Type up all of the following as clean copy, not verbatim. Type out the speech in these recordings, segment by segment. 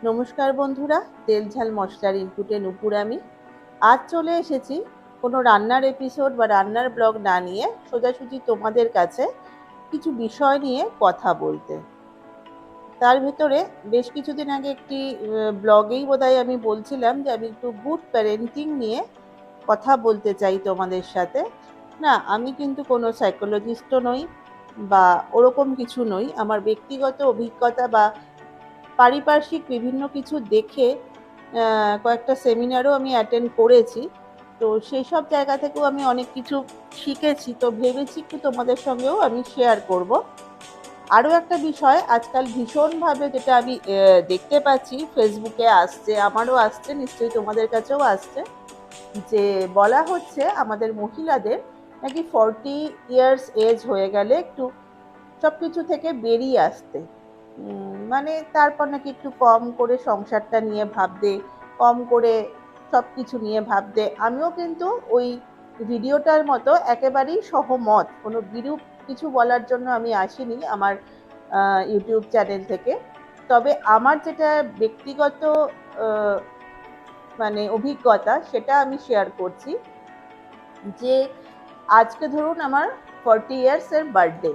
নমস্কার বন্ধুরা, তেল ঝাল মশলার ইনপুটে নূপুর আমি। আজ চলে এসেছি কোনো রান্নার এপিসোড বা রান্নার ব্লগ না নিয়ে সোজাসুজি তোমাদের কাছে কিছু বিষয় নিয়ে কথা বলতে। তার ভেতরে বেশ কিছুদিন আগে একটি ব্লগেই বোধহয় আমি বলছিলাম যে আমি একটু গুড প্যারেন্টিং নিয়ে কথা বলতে চাই তোমাদের সাথে। না, আমি কিন্তু কোনো সাইকোলজিস্টও নই বা ওরকম কিছু নই। আমার ব্যক্তিগত অভিজ্ঞতা বা পারিপার্শ্বিক বিভিন্ন কিছু দেখে কয়েকটা সেমিনারও আমি অ্যাটেন্ড করেছি। তো সেইসব জায়গা থেকেও আমি অনেক কিছু শিখেছি। তো ভেবেছি একটু তোমাদের সঙ্গেও আমি শেয়ার করব। আরও একটা বিষয় আজকাল ভীষণভাবে যেটা আমি দেখতে পাচ্ছি ফেসবুকে আসছে, আমারও আসছে, নিশ্চয়ই তোমাদের কাছেও আসছে, যে বলা হচ্ছে আমাদের মহিলাদের নাকি 40 ইয়ার্স এজ হয়ে গেলে একটু সবকিছু থেকে বেরিয়ে আসতে, মানে তারপর নাকি একটু কম করে সংসারটা নিয়ে ভাবতে, কম করে সবকিছু নিয়ে ভাবতে। আমিও কিন্তু ওই ভিডিওটার মতো একেবারেই সহমত, কোনো বিরূপ কিছু বলার জন্য আমি আসিনি আমার ইউটিউব চ্যানেল থেকে। তবে আমার যেটা ব্যক্তিগত আহ, মানে অভিজ্ঞতা সেটা আমি শেয়ার করছি, যে আজকে ধরুন আমার 40 ইয়ার্স এর বার্থডে,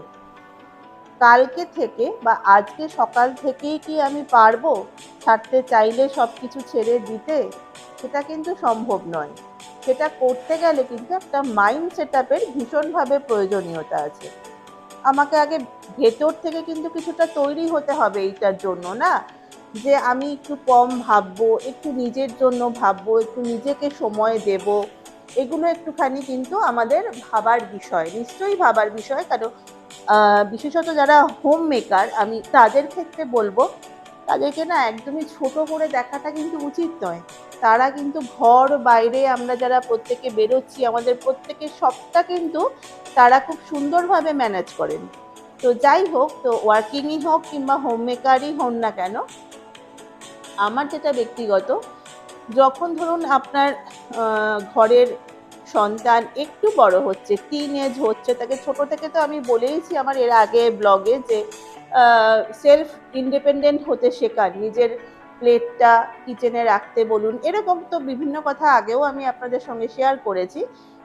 কালকে থেকে বা আজকে সকাল থেকেই কি আমি পারবো ছাড়তে চাইলে সবকিছু ছেড়ে দিতে? সেটা কিন্তু সম্ভব নয়। সেটা করতে গেলে কিন্তু একটা মাইন্ড সেটআপের ভীষণভাবে প্রয়োজনীয়তা আছে। আমাকে আগে ভেতর থেকে কিন্তু কিছুটা তৈরি হতে হবে এইটার জন্য, না যে আমি একটু কম ভাববো, একটু নিজের জন্য ভাববো, একটু নিজেকে সময় দেব। এগুলো একটুখানি কিন্তু আমাদের ভাবার বিষয়, নিশ্চয়ই ভাবার বিষয়। কারণ বিশেষত যারা হোম মেকার, আমি তাদের ক্ষেত্রে বলবো, তাদেরকে না একদমই ছোট করে দেখাটা কিন্তু উচিত নয়। তারা কিন্তু ঘর বাইরে আমরা যারা প্রত্যেকে বেরোচ্ছি, আমাদের প্রত্যেকের সবটা কিন্তু তারা খুব সুন্দরভাবে ম্যানেজ করেন। তো যাই হোক, তো ওয়ার্কিংই হোক কিংবা হোম মেকারই হন না কেন, আমার যেটা ব্যক্তিগত, যখন ধরুন আপনার ঘরের সন্তান একটু বড় হচ্ছে, টিন এজ হচ্ছে, তাকে ছোট থেকে তো আমি বলেইছি আমার এর আগে ব্লগে যে সেলফ ইন্ডিপেন্ডেন্ট হতে শেখান, নিজের প্লেটটা কিচেনে রাখতে বলুন, এরকম তো বিভিন্ন কথা আগেও আমি আপনাদের সঙ্গে শেয়ার করেছি।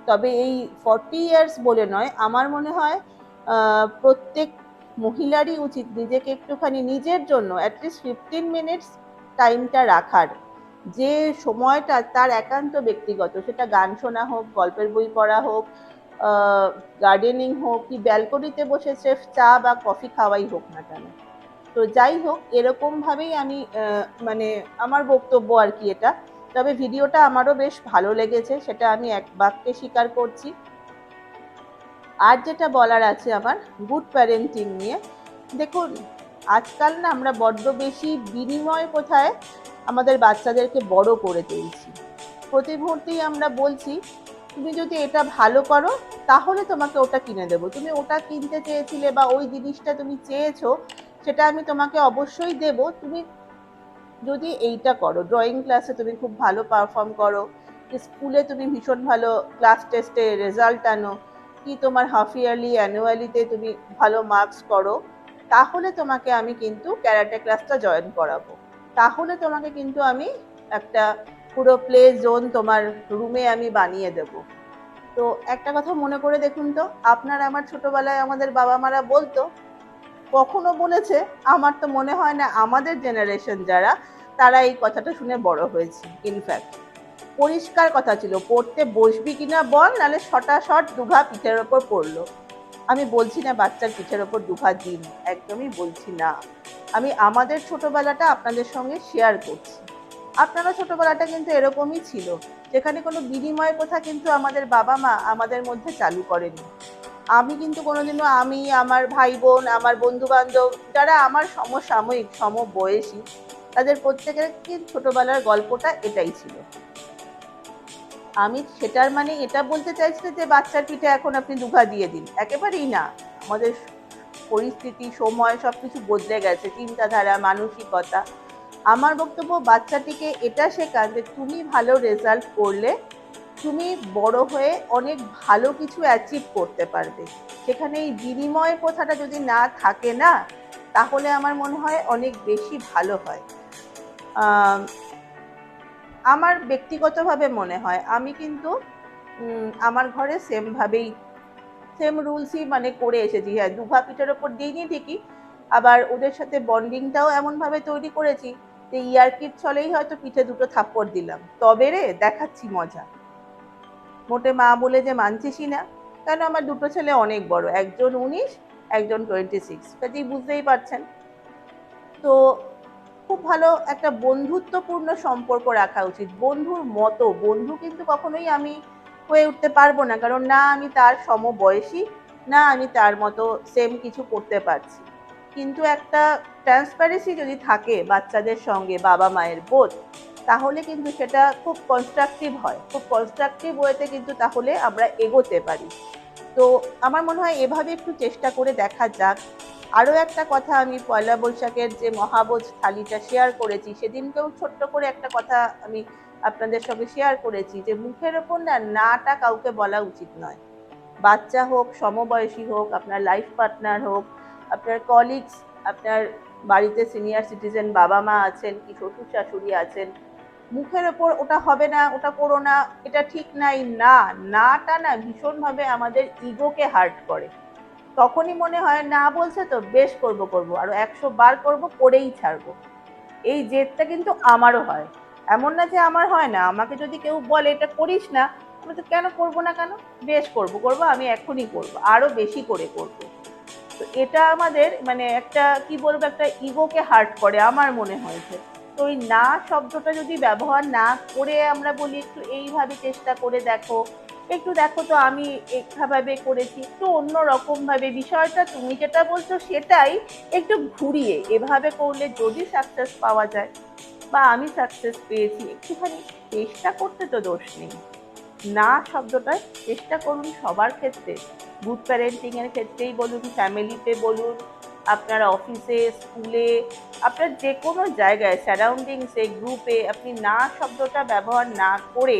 তবে এই 40 ইয়ার্স বলে নয়, আমার মনে হয় প্রত্যেক মহিলারই উচিত নিজেকে একটুখানি নিজের জন্য অ্যাটলিস্ট 15 মিনিটস টাইমটা রাখার, যে সময়টা তার একান্ত ব্যক্তিগত। সেটা গান শোনা হোক, গল্পের বই পড়া হোক, গার্ডেনিং হোক, কি ব্যালকনিতে বসে স্রেফ চা বা কফি খাওয়াই হোক না কেন। তো যাই হোক, এরকম ভাবেই আমি মানে আমার বক্তব্য আর কি এটা। তবে ভিডিওটা আমারও বেশ ভালো লেগেছে, সেটা আমি এক বাক্যে স্বীকার করছি। আর যেটা বলার আছে আমার গুড প্যারেন্টিং নিয়ে, দেখুন আজকাল না আমরা বড্ড বেশি বিনিময় কোথায় আমাদের বাচ্চাদেরকে বড় করে তুলছি। প্রতি মুহূর্তেই আমরা বলছি, তুমি যদি এটা ভালো করো তাহলে তোমাকে ওটা কিনে দেবো, তুমি ওটা কিনতে চেয়েছিলে বা ওই জিনিসটা তুমি চেয়েছো, সেটা আমি তোমাকে অবশ্যই দেব, তুমি যদি এইটা করো, ড্রয়িং ক্লাসে তুমি খুব ভালো পারফর্ম করো, স্কুলে তুমি ভীষণ ভালো ক্লাস টেস্টে রেজাল্ট আনো, কি তোমার হাফ ইয়ারলি অ্যানুয়ালিতে তুমি ভালো মার্কস করো, তাহলে তোমাকে আমি কিন্তু ক্যারাটে ক্লাসটা জয়েন করাবো, তাহলে তোমাকে কিন্তু আমি একটা পুরো প্লে জোন তোমার রুমে আমি বানিয়ে দেব। তো একটা কথা মনে করে দেখুন তো, আপনার আমার ছোটবেলায় আমাদের বাবা মারা বলতো, কখনো বলেছে? আমার তো মনে হয় না আমাদের জেনারেশন যারা, তারা এই কথাটা শুনে বড় হয়েছে। ইনফ্যাক্ট পরিষ্কার কথা ছিল, পড়তে বসবি কিনা বল, নাহলে শটাশট দুঘা পিঠের ওপর পড়লো। আমি বলছি না বাচ্চার পিঠের ওপর দুঘা দিন, একদমই বলছি না। আমি আমাদের ছোটবেলাটা আপনাদের সঙ্গে শেয়ার করছি। আপনারও ছোটবেলাটা কিন্তু এরকমই ছিল, যেখানে কোনো বিনিময় প্রথা কিন্তু আমাদের বাবা মা আমাদের মধ্যে চালু করেনি। আমি কিন্তু কোনোদিনও, আমি, আমার ভাই বোন, আমার বন্ধু বান্ধব যারা আমার সমসাময়িক সমবয়সী, তাদের প্রত্যেকের কিন্তু ছোটবেলার গল্পটা এটাই ছিল। আমি সেটার মানে এটা বলতে চাইছি যে বাচ্চার পিঠে এখন আপনি দুঘা দিয়ে দিন, একেবারেই না। আমাদের পরিস্থিতি, সময় সবকিছু বদলে গেছে, চিন্তাধারা, মানসিকতা। আমার বক্তব্য, বাচ্চাটিকে এটা শেখান যে তুমি ভালো রেজাল্ট করলে তুমি বড় হয়ে অনেক ভালো কিছু অ্যাচিভ করতে পারবে। সেখানে এই বিনিময় প্রথাটা যদি না থাকে না, তাহলে আমার মনে হয় অনেক বেশি ভালো হয়। আহ, আমার ব্যক্তিগতভাবে মনে হয় আমি কিন্তু আমার ঘরে সেম রুলসই মানে করে এসেছি। হ্যাঁ, দুঘা পিঠের ওপর দিইনি ঠিকই, আবার ওদের সাথে বন্ডিংটাও এমনভাবে তৈরি করেছি যে ইয়ার্কির ছলেই হয়তো পিঠে দুটো থাপ্পড় দিলাম, তবে রে দেখাচ্ছি মজা, মোটে মা বলে যে মানছিসই না। কেন, আমার দুটো ছেলে অনেক বড়, একজন 19, একজন 26, কাজেই বুঝতেই পারছেন। তো খুব ভালো একটা বন্ধুত্বপূর্ণ সম্পর্ক রাখা উচিত, বন্ধুর মতো। বন্ধু কিন্তু কখনোই আমি হয়ে উঠতে পারবো না, কারণ না আমি তার সমবয়সী, না আমি তার মতো সেম কিছু করতে পারছি। কিন্তু একটা ট্রান্সপারেন্সি যদি থাকে বাচ্চাদের সঙ্গে বাবা মায়ের বোধ, তাহলে কিন্তু সেটা খুব কনস্ট্রাকটিভ হয়, খুব কনস্ট্রাকটিভ ওয়েতে কিন্তু তাহলে আমরা এগোতে পারি। তো আমার মনে হয় এভাবে একটু চেষ্টা করে দেখা যাক। আরও একটা কথা, আমি পয়লা বৈশাখের যে মহাভোজ থালিটা শেয়ার করেছি, সেদিনকেও ছোট্ট করে একটা কথা আমি আপনাদের সঙ্গে শেয়ার করেছি যে মুখের ওপর না নাটা কাউকে বলা উচিত নয়। বাচ্চা হোক, সমবয়সী হোক, আপনার লাইফ পার্টনার হোক, আপনার কলিগস, আপনার বাড়িতে সিনিয়র সিটিজেন বাবা মা আছেন কি শ্বশুর শাশুড়ি আছেন, মুখের ওপর ওটা হবে না, ওটা করো না, এটা ঠিক নাই, নাটা না ভীষণভাবে আমাদের ইগোকে হার্ট করে। তখনই মনে হয় না বলছে তো বেশ করব করব, আরো 100 বার করব, করেই ছাড়বো। এই জেদটা কিন্তু আমারও হয়, এমন না যে আমার হয় না। আমাকে যদি কেউ বলে এটা করিস না, আমি তো কেন করব না, কেন, বেশ করব করব, আমি এখনই করব, আরো বেশি করে করব। তো এটা আমাদের মানে একটা কি বলবো, একটা ইগোকে হার্ট করে আমার মনে হয়েছে। তো ওই না শব্দটা যদি ব্যবহার না করে আমরা বলি একটু এইভাবে চেষ্টা করে দেখো, একটু দেখো তো আমি এইভাবে করেছি, একটু অন্য রকম ভাবে বিষয়টা তুমি যেটা বলছো সেটাই একটু ঘুরিয়ে এভাবে করলে যদি সাকসেস পাওয়া যায়, বা আমি সাকসেস পেয়েছি, একটুখানি চেষ্টা করতে তো দোষ নেই। না শব্দটায় চেষ্টা করুন সবার ক্ষেত্রে, গুড প্যারেন্টিং এর ক্ষেত্রেই বলুন, ফ্যামিলিতে বলুন, আপনার অফিসে, স্কুলে, আপনার যে কোনো জায়গায় সারাউন্ডিংসে, গ্রুপে আপনি না শব্দটা ব্যবহার না করে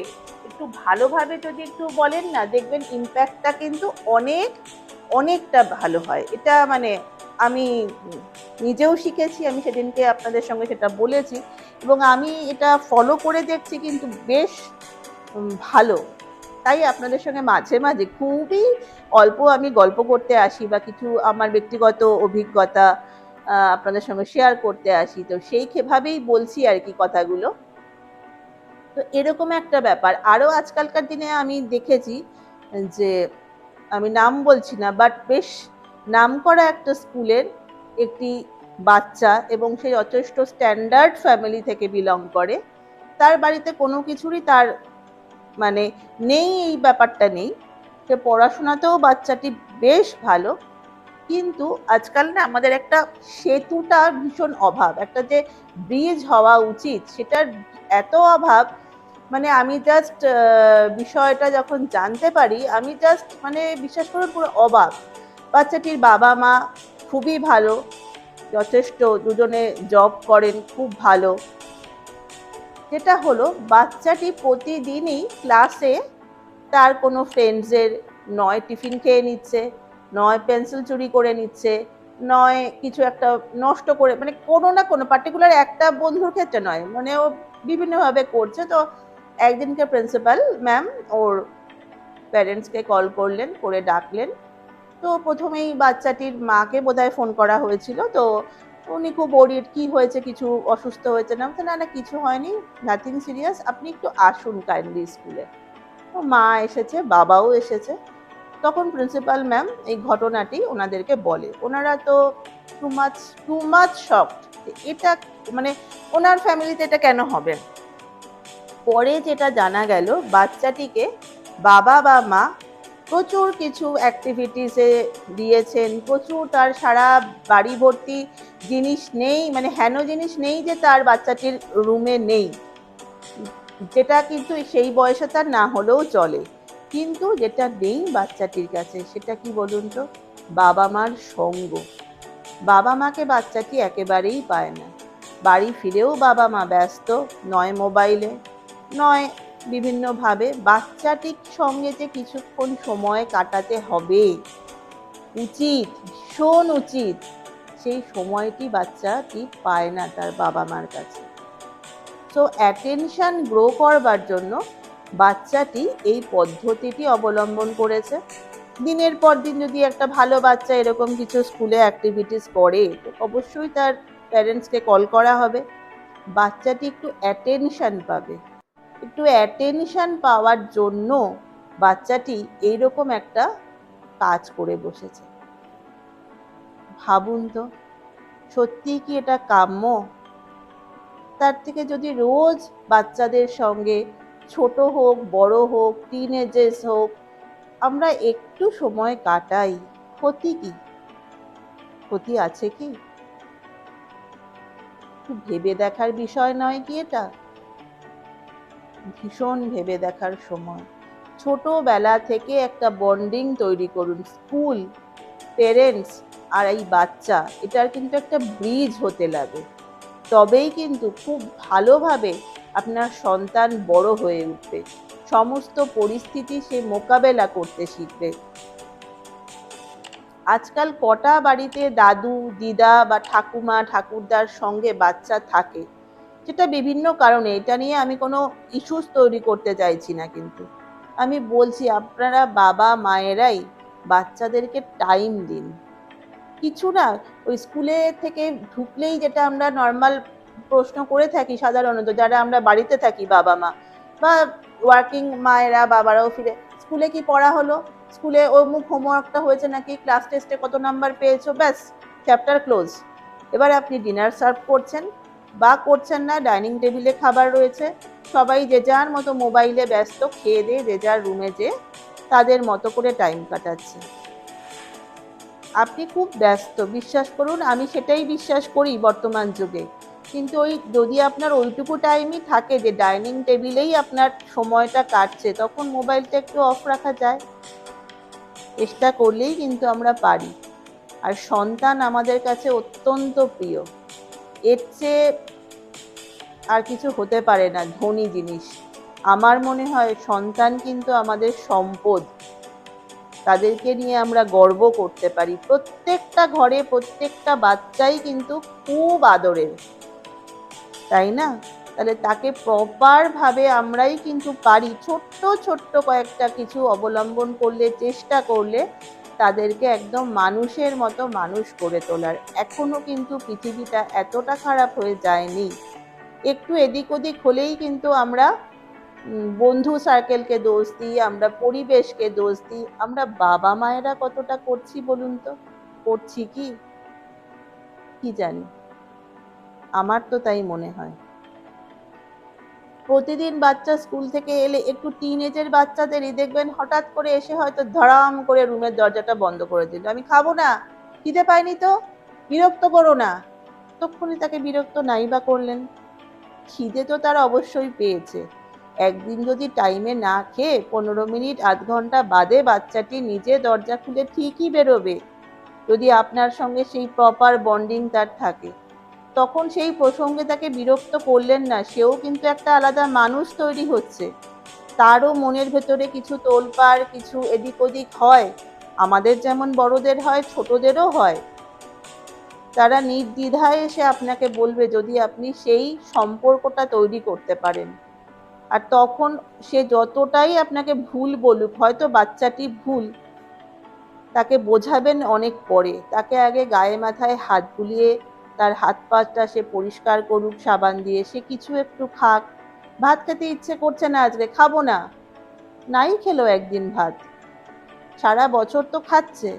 একটু ভালোভাবে যদি একটু বলেন না, দেখবেন ইম্প্যাক্টটা কিন্তু অনেকটা ভালো হয়। এটা মানে আমি নিজেও শিখেছি, আমি সেদিনকে আপনাদের সঙ্গে সেটা বলেছি, এবং আমি এটা ফলো করে দেখছি কিন্তু বেশ ভালো। তাই আপনাদের সঙ্গে মাঝে মাঝে খুবই অল্প আমি গল্প করতে আসি, বা কিছু আমার ব্যক্তিগত অভিজ্ঞতা আপনাদের সঙ্গে শেয়ার করতে আসি, তো ভাবেই বলছি আর কি কথাগুলো। তো এরকম একটা ব্যাপার আরও আজকালকার দিনে আমি দেখেছি যে, আমি নাম বলছি না, বাট বেশ নামকরা একটা স্কুলের একটি বাচ্চা, এবং সে যথেষ্ট স্ট্যান্ডার্ড ফ্যামিলি থেকে বিলং করে, তার বাড়িতে কোনো কিছুরই তার মানে নেই, এই ব্যাপারটা নেই, সে পড়াশোনাতেও বাচ্চাটি বেশ ভালো। কিন্তু আজকাল না আমাদের একটা সেতুটা ভীষণ অভাব, একটা যে ব্রিজ হওয়া উচিত সেটার এত অভাব। মানে আমি জাস্ট বিষয়টা যখন জানতে পারি, আমি জাস্ট মানে বিশ্বাস করুন পুরো অবাক। বাচ্চাটির বাবা মা খুবই ভালো, যথেষ্ট, দুজনে জব করেন, খুব ভালো। যেটা হলো, বাচ্চাটি প্রতিদিনই ক্লাসে তার কোনো ফ্রেন্ডসের নয় টিফিন খেয়ে নিচ্ছে, নয় পেন্সিল চুরি করে নিচ্ছে, নয় কিছু একটা নষ্ট করে, মানে কোনো না কোনো পার্টিকুলার একটা বন্ধুর ক্ষেত্রে নয়, মানে ও বিভিন্নভাবে করছে। তো একদিনকে প্রিন্সিপাল ম্যাম ওর প্যারেন্টসকে কল করলেন, করে ডাকলেন। তো প্রথমেই বাচ্চাটির মাকে বোধহয় ফোন করা হয়েছিল, তো উনি খুব ওরিড, কি হয়েছে, কিছু অসুস্থ হয়েছে না, না না কিছু হয়নি, নাথিং সিরিয়াস, আপনি একটু আসুন কাইন্ডলি স্কুলে। তো মা এসেছে, বাবাও এসেছে। তখন প্রিন্সিপাল ম্যাম এই ঘটনাটি ওনাদেরকে বলে। ওনারা তো টু মাচ শকড, এটা মানে ওনার ফ্যামিলিতে এটা কেন হবে। পরে যেটা জানা গেল, বাচ্চাটিকে বাবা বা মা প্রচুর কিছু অ্যাক্টিভিটিসে দিয়েছেন, প্রচুর, তার সারা বাড়ি ভর্তি জিনিস নেই, মানে হেন জিনিস নেই যে তার বাচ্চাটির রুমে নেই, যেটা কিন্তু সেই বয়সে তার না হলেও চলে। কিন্তু যেটা নেই বাচ্চাটির কাছে সেটা কি বলুন তো, বাবা মার সঙ্গ। বাবা মাকে বাচ্চাটি একেবারেই পায় না। বাড়ি ফিরেও বাবা মা ব্যস্ত, নয় মোবাইলে, নয় বিভিন্নভাবে। বাচ্চাটির সঙ্গে যে কিছুক্ষণ সময় কাটাতে হবে, উচিত, ভীষণ উচিত, সেই সময়টি বাচ্চাটি পায় না তার বাবা মার কাছে। সো অ্যাটেনশন গ্রো করবার জন্য বাচ্চাটি এই পদ্ধতিটি অবলম্বন করেছে। দিনের পর দিন যদি একটা ভালো বাচ্চা এরকম কিছু স্কুলে অ্যাক্টিভিটিস করে, তো অবশ্যই তার প্যারেন্টসকে কল করা হবে। বাচ্চাটি একটু অ্যাটেনশন পাবে। একটু অ্যাটেনশন পাওয়ার জন্য বাচ্চাটি এইরকম একটা কাজ করে বসেছে। ভাবুন তো, সত্যিই কি এটা কাম্য? তার থেকে যদি রোজ বাচ্চাদের সঙ্গে, ছোট হোক বড় হোক, টিনেজার্স হোক, আমরা একটু সময় কাটাই, ক্ষতি কি? ক্ষতি আছে কি? একটু ভেবে দেখার বিষয় নয় কি এটা? ভীষণ ভেবে দেখার সময়। ছোটবেলা থেকে একটা বন্ডিং তৈরি করুন। স্কুল, পেরেন্টস আর এই বাচ্চা, এটার কিন্তু একটা ব্রিজ হতে লাগে। তবেই কিন্তু খুব ভালোভাবে আপনার সন্তান বড় হয়ে উঠবে, সমস্ত পরিস্থিতি সে মোকাবেলা করতে শিখবে। আজকাল কটা বাড়িতে দাদু, দিদা বা ঠাকুমা, ঠাকুরদার সঙ্গে বাচ্চা থাকে, যেটা বিভিন্ন কারণে, এটা নিয়ে আমি কোনো ইস্যুস তৈরি করতে চাইছি না, কিন্তু আমি বলছি আপনারা বাবা মায়েরাই বাচ্চাদেরকে টাইম দিন। কিছু না, ওই স্কুলে থেকে ঢুকলেই যেটা আমরা নর্মাল প্রশ্ন করে থাকি সাধারণত, যারা আমরা বাড়িতে থাকি বাবা মা বা ওয়ার্কিং মায়েরা বাবারাও ফিরে, স্কুলে কি পড়া হলো, স্কুলে অমুক হোমওয়ার্কটা হয়েছে নাকি, ক্লাস টেস্টে কত নাম্বার পেয়েছো, ব্যাস চ্যাপ্টার ক্লোজ। এবার আপনি ডিনার সার্ভ করছেন বা করছেন না, ডাইনিং টেবিলে খাবার রয়েছে, সবাই যে যার মতো মোবাইলে ব্যস্ত, খেয়ে দিয়ে যে যার রুমে যেয়ে তাদের মতো করে টাইম কাটাচ্ছে। আপনি খুব ব্যস্ত, বিশ্বাস করুন, আমি সেটাই বিশ্বাস করি বর্তমান যুগে। কিন্তু ওই যদি আপনার ওইটুকু টাইমই থাকে যে ডাইনিং টেবিলেই আপনার সময়টা কাটছে, তখন মোবাইলটা একটু অফ রাখা যায়। চেষ্টা করলেই কিন্তু আমরা পারি। আর সন্তান আমাদের কাছে অত্যন্ত প্রিয়। এর চেয়ে আর কিছু হতে পারে না ধনী জিনিস। আমার মনে হয় সন্তান কিন্তু আমাদের সম্পদ। তাদেরকে নিয়ে আমরা গর্ব করতে পারি। প্রত্যেকটা ঘরে প্রত্যেকটা বাচ্চাই কিন্তু খুব আদরের, তাই না? তাহলে তাকে প্রপারভাবে আমরাই কিন্তু পারি ছোট্ট ছোট্ট কয়েকটা কিছু অবলম্বন করলে, চেষ্টা করলে তাদেরকে একদম মানুষের মতো মানুষ করে তোলার। এখনো কিন্তু পৃথিবীটা এতটা খারাপ হয়ে যায়নি। একটু এদিক ওদিক হলেই কিন্তু আমরা বন্ধু সার্কেলকে দোষ দিই, আমরা পরিবেশকে দোষ দিই। আমরা বাবা মায়েরা কতটা করছি বলুন তো? করছি কি? কি জানি, আমার তো তাই মনে হয়। প্রতিদিন বাচ্চা স্কুল থেকে এলে, একটু টিনেজের বাচ্চাদেরই দেখবেন হঠাৎ করে এসে হয়তো ধড়াম করে রুমের দরজাটা বন্ধ করে দিল, আমি খাবো না, খিদে পাইনি তো, বিরক্ত করো না। তখনই তাকে বিরক্ত নাই বা করলেন, খিদে তো তার অবশ্যই পেয়েছে। একদিন যদি টাইমে না খেয়ে 15 মিনিট আধ ঘন্টা বাদে বাচ্চাটি নিজে দরজা খুলে ঠিকই বেরোবে, যদি আপনার সঙ্গে সেই প্রপার বন্ডিং তার থাকে। তখন সেই প্রসঙ্গে তাকে বিরক্ত করলেন না, সেও কিন্তু একটা আলাদা মানুষ তৈরি হচ্ছে। তারও মনের ভেতরে কিছু তোলপাড়, কিছু এদিক ওদিক হয়, আমাদের যেমন বড়দের হয়, ছোটদেরও হয়। তারা নির্দ্বিধায় এসে আপনাকে বলবে, যদি আপনি সেই সম্পর্কটা তৈরি করতে পারেন। আর তখন সে যতটাই আপনাকে ভুল বলুক, হয়তো বাচ্চাটি ভুল, তাকে বোঝাবেন অনেক পরে। তাকে আগে গায়ে মাথায় হাত বুলিয়ে তার হাত পাটা সে পরিষ্কার করুক সাবান দিয়ে, সে কিছু একটু খাক। ভাত খেতে ইচ্ছে করছে না আজকে, খাবো না, নাই খেলো একদিন ভাত, সারা বছর তো খাচ্ছে।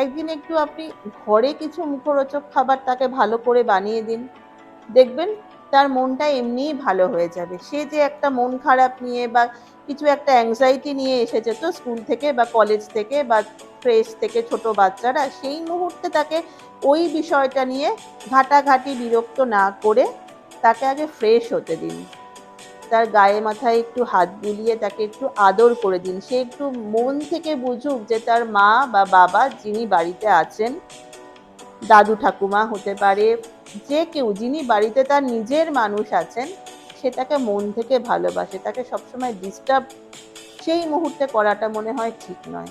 একদিন একটু আপনি ঘরে কিছু মুখরোচক খাবার তাকে ভালো করে বানিয়ে দিন, দেখবেন তার মনটা এমনিই ভালো হয়ে যাবে। সে যে একটা মন খারাপ নিয়ে বা কিছু একটা অ্যাংজাইটি নিয়ে এসেছে তো স্কুল থেকে বা কলেজ থেকে বা প্রেস থেকে, ছোট বাচ্চারা সেই মুহূর্তে তাকে ওই বিষয়টা নিয়ে ঘাটাঘাটি বিরক্ত না করে তাকে আগে ফ্রেশ হতে দিন। তার গায়ে মাথায় একটু হাত বুলিয়ে তাকে একটু আদর করে দিন। সে একটু মন থেকে বুঝুক যে তার মা বা বাবা যিনি বাড়িতে আছেন, দাদু ঠাকুমা হতে পারে, যে কেউ যিনি বাড়িতে তার নিজের মানুষ আছেন, সে তাকে মন থেকে ভালোবাসে। তাকে সবসময় ডিস্টার্ব সেই মুহূর্তে করাটা মনে হয় ঠিক নয়।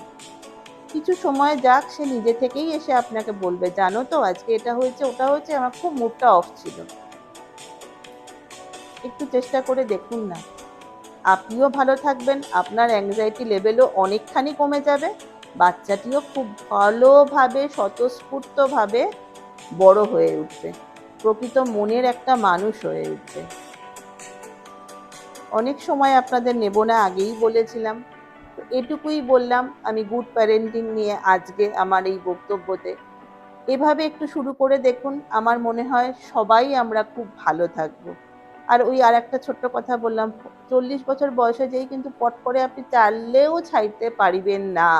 কিছু সময় যাক, সে নিজে থেকেই এসে আপনাকে বলবে, জানো তো আজকে এটা হয়েছে ওটা হয়েছে, আমার খুব মুডটা অফ ছিল। একটু চেষ্টা করে দেখুন না। আপনিও ভালো থাকবেন, আপনার অ্যাংজাইটি লেভেলও অনেকখানি কমে যাবে, বাচ্চাটিও খুব ভালোভাবে স্বতঃস্ফূর্তভাবে বড় হয়ে উঠবে, প্রকৃত মনের একটা মানুষ হয়ে উঠবে। অনেক সময় আপনাদের নেব না, আগেই বলেছিলাম। তো এটুকুই বললাম আমি গুড প্যারেন্টিং নিয়ে আজকে আমার এই বক্তব্যতে। এভাবে একটু শুরু করে দেখুন, আমার মনে হয় সবাই আমরা খুব ভালো থাকবো। আর ওই আরেকটা ছোট্ট কথা বললাম, 40 বছর বয়সে যেই কিন্তু পট করে আপনি চাইলেও ছাইতে পারিবেন না।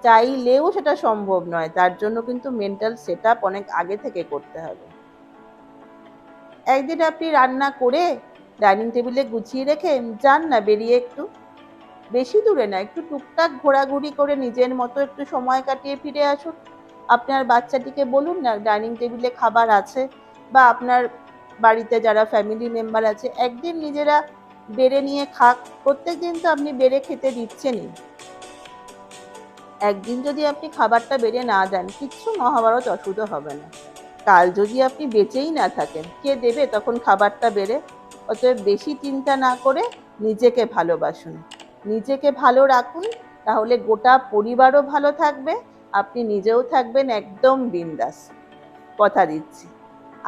চাইলেও সেটা সম্ভব নয়, তার জন্য কিন্তু মেন্টাল সেটআপ অনেক আগে থেকে করতে হবে। একদিন আপনি রান্না করে ডাইনিং টেবিলে গুছিয়ে রেখে যান না বেরিয়ে একটু, বেশি দূরে না, একটু টুকটাক ঘোরাঘুরি করে নিজের মতো একটু সময় কাটিয়ে ফিরে আসুন। আপনার বাচ্চাটিকে বলুন না ডাইনিং টেবিলে খাবার আছে, বা আপনার বাড়িতে যারা ফ্যামিলি মেম্বার আছে একদিন নিজেরা বেড়ে নিয়ে খাক। প্রত্যেকদিন তো আপনি বেড়ে খেতে দিচ্ছেনই, একদিন যদি আপনি খাবারটা বেড়ে না দেন কিচ্ছু মহাভারত অশুদ্ধ হবে না। কাল যদি আপনি বেঁচেই না থাকেন, কে দেবে তখন খাবারটা বেড়ে? অতএব বেশি চিন্তা না করে নিজেকে ভালোবাসুন, নিজেকে ভালো রাখুন, তাহলে গোটা পরিবারও ভালো থাকবে, আপনি নিজেও থাকবেন একদম বিন্দাস, কথা দিচ্ছি।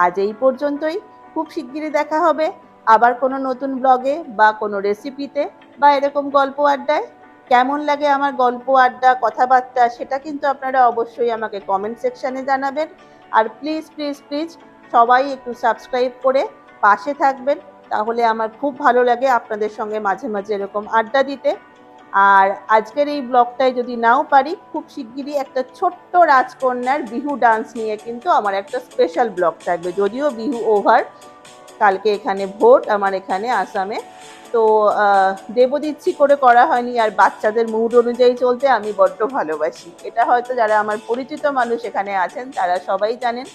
আজ এই পর্যন্তই, খুব শিগগিরই দেখা হবে আবার কোনো নতুন ব্লগে বা কোনো রেসিপিতে বা এরকম গল্প আড্ডায়। কেমন লাগে আমার গল্প আড্ডা কথাবার্তা সেটা কিন্তু আপনারা অবশ্যই আমাকে কমেন্ট সেকশানে জানাবেন। আর প্লিজ প্লিজ প্লিজ সবাই একটু সাবস্ক্রাইব করে পাশে থাকবেন, তাহলে আমার খুব ভালো লাগে আপনাদের সঙ্গে মাঝে মাঝে এরকম আড্ডা দিতে। আর আজকের এই ব্লগটায় যদি নাও পারি, খুব শিগগিরই একটা ছোট্ট রাজকন্যার বিহু ডান্স নিয়ে কিন্তু আমার একটা স্পেশাল ব্লগ থাকবে, যদিও বিহু ওভার, কালকে এখানে ভোট আমার এখানে আসামে। তো দেবদিচ্ছি করে করা হয়নি, আর বাচ্চাদের মুড অনুযায়ী চলতে আমি বড্ড ভালোবাসি, এটা হয়তো যারা আমার পরিচিত মানুষ এখানে আছেন তারা সবাই জানেন।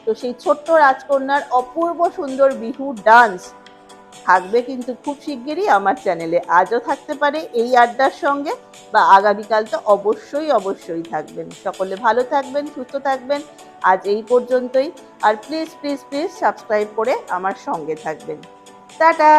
তো সেই ছোট্ট রাজকন্যার অপূর্ব সুন্দর বিহু ডান্স থাকবে কিন্তু খুব শিগগিরই আমার চ্যানেলে, আজও থাকতে পারে এই আড্ডার সঙ্গে, বা আগামীকাল তো অবশ্যই অবশ্যই থাকবেন। সকলে ভালো থাকবেন, সুস্থ থাকবেন, আজ এই পর্যন্তই। আর প্লিজ প্লিজ প্লিজ সাবস্ক্রাইব করে আমার সঙ্গে থাকবেন। টাটা।